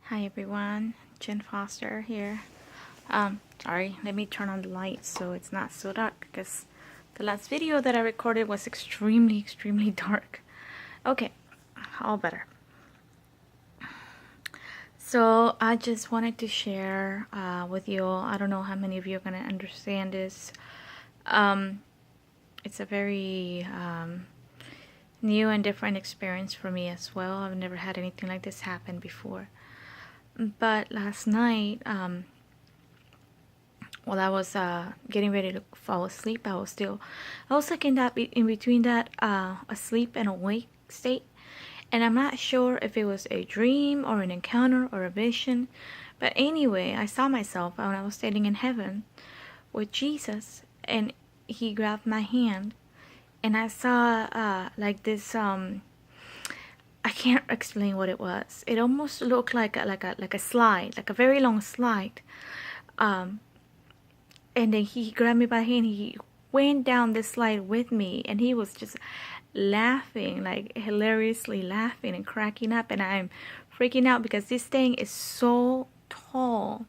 Hi everyone, Jen Foster here. Sorry, let me turn on the light so it's not so dark because the last video that I recorded was extremely dark. Okay, all better. So I just wanted to share with you all. I don't know how many of you are going to understand this. It's a very new and different experience for me as well. I've never had anything like this happen before. But last night, while I was getting ready to fall asleep, I was like in between that asleep and awake state, and I'm not sure if it was a dream or an encounter or a vision, but anyway, I saw myself when I was standing in heaven with Jesus, and he grabbed my hand, and I saw like this I can't explain what it was. It almost looked like a slide, like a very long slide. And then he grabbed me by the hand. He went down the slide with me, and he was just laughing, like hilariously laughing and cracking up. And I'm freaking out because this thing is so tall,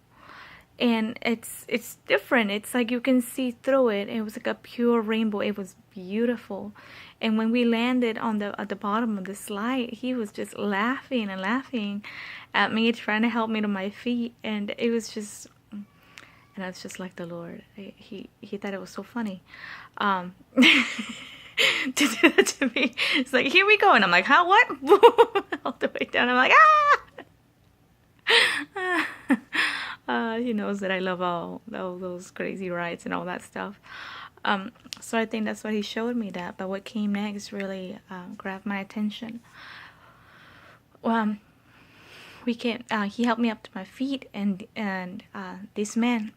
and it's different. It's like you can see through it. It was like a pure rainbow. It was beautiful. And when we landed on at the bottom of the slide, he was just laughing and laughing at me, trying to help me to my feet, and it was just. And that's just like the Lord. He thought it was so funny to do that to me. It's like, here we go. And I'm like, huh, what? Boom, all the way down. I'm like, ah! He knows that I love all those crazy rides and all that stuff. So I think that's what he showed me that. But what came next really grabbed my attention. He helped me up to my feet, and this man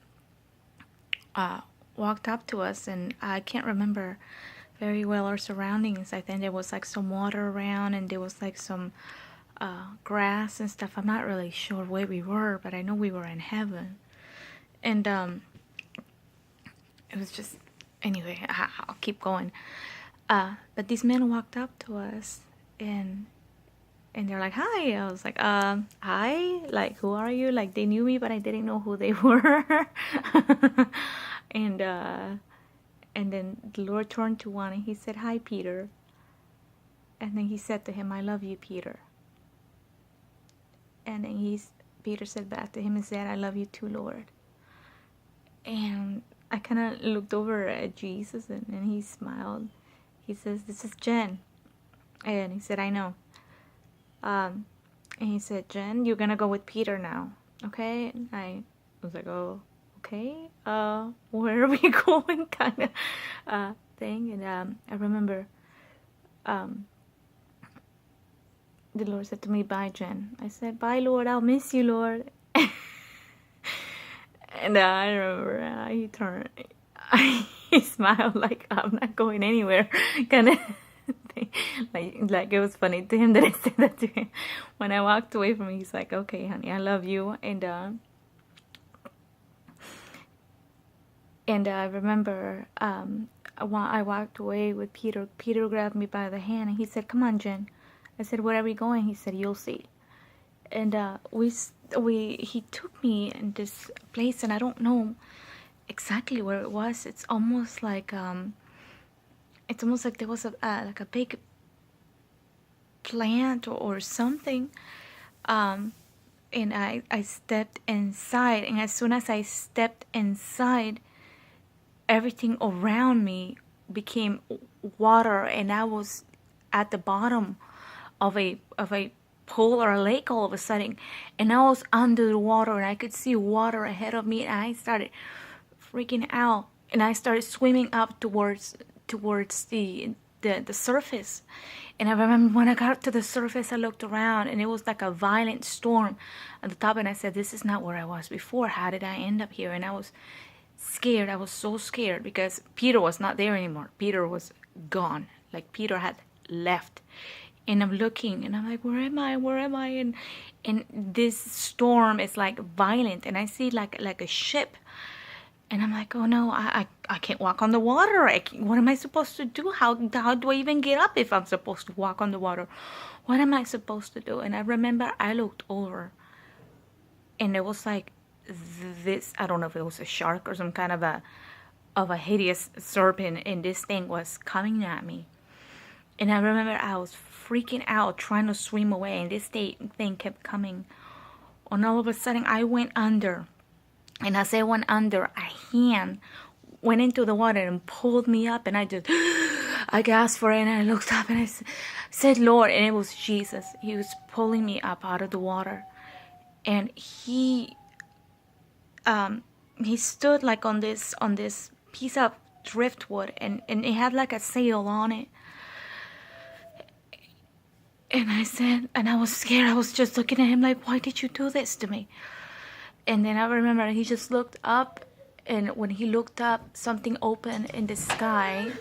walked up to us, and I can't remember very well our surroundings. I think there was like some water around, and there was like some grass and stuff. I'm not really sure where we were, but I know we were in heaven. And it was just, anyway, I'll keep going. But this man walked up to us, and they're like, hi. I was like, hi, like, who are you? Like, they knew me, but I didn't know who they were. And then the Lord turned to one, and he said, hi, Peter. And then he said to him, I love you, Peter. And then Peter said back to him and said, I love you too, Lord. And I kind of looked over at Jesus, and he smiled. He says, this is Jen. And he said, I know. And he said, Jen, you're gonna go with Peter now, okay? And I was like, oh, okay. Where are we going, kind of thing. And I remember the Lord said to me, bye, Jen. I said, bye, Lord, I'll miss you, Lord. And I remember he turned, he smiled like, I'm not going anywhere, kind of thing. Like it was funny to him that I said that to him. When I walked away from him, he's like, okay, honey, I love you. And I remember I walked away with Peter. Peter grabbed me by the hand, and he said, come on, Jen. I said, where are we going? He said, you'll see. And he took me in this place, and I don't know exactly where it was. It's almost like there was like a big plant or something, and I stepped inside, and as soon as I stepped inside, everything around me became water, and I was at the bottom of a pool or a lake all of a sudden, and I was under the water, and I could see water ahead of me, and I started freaking out, and I started swimming up towards the surface. And I remember when I got to the surface, I looked around, and it was like a violent storm at the top, and I said, this is not where I was before. How did I end up here? And I was scared. I was so scared because Peter was not there anymore. Peter was gone. Like, Peter had left. And I'm looking, and I'm like, where am I? And this storm is like violent, and I see like a ship. And I'm like, oh no, I can't walk on the water. What am I supposed to do? How do I even get up if I'm supposed to walk on the water? What am I supposed to do? And I remember I looked over and it was like this, I don't know if it was a shark or some kind of a hideous serpent, and this thing was coming at me. And I remember I was freaking out trying to swim away, and this thing kept coming. And all of a sudden I went under, and as I went under, a hand went into the water and pulled me up, and I gasped for it, and I looked up and I said, Lord, and it was Jesus. He was pulling me up out of the water, and he stood like on this piece of driftwood, and it had like a sail on it. And I said, and I was scared. I was just looking at him like, why did you do this to me? And then I remember he just looked up, and when he looked up, something opened in the sky,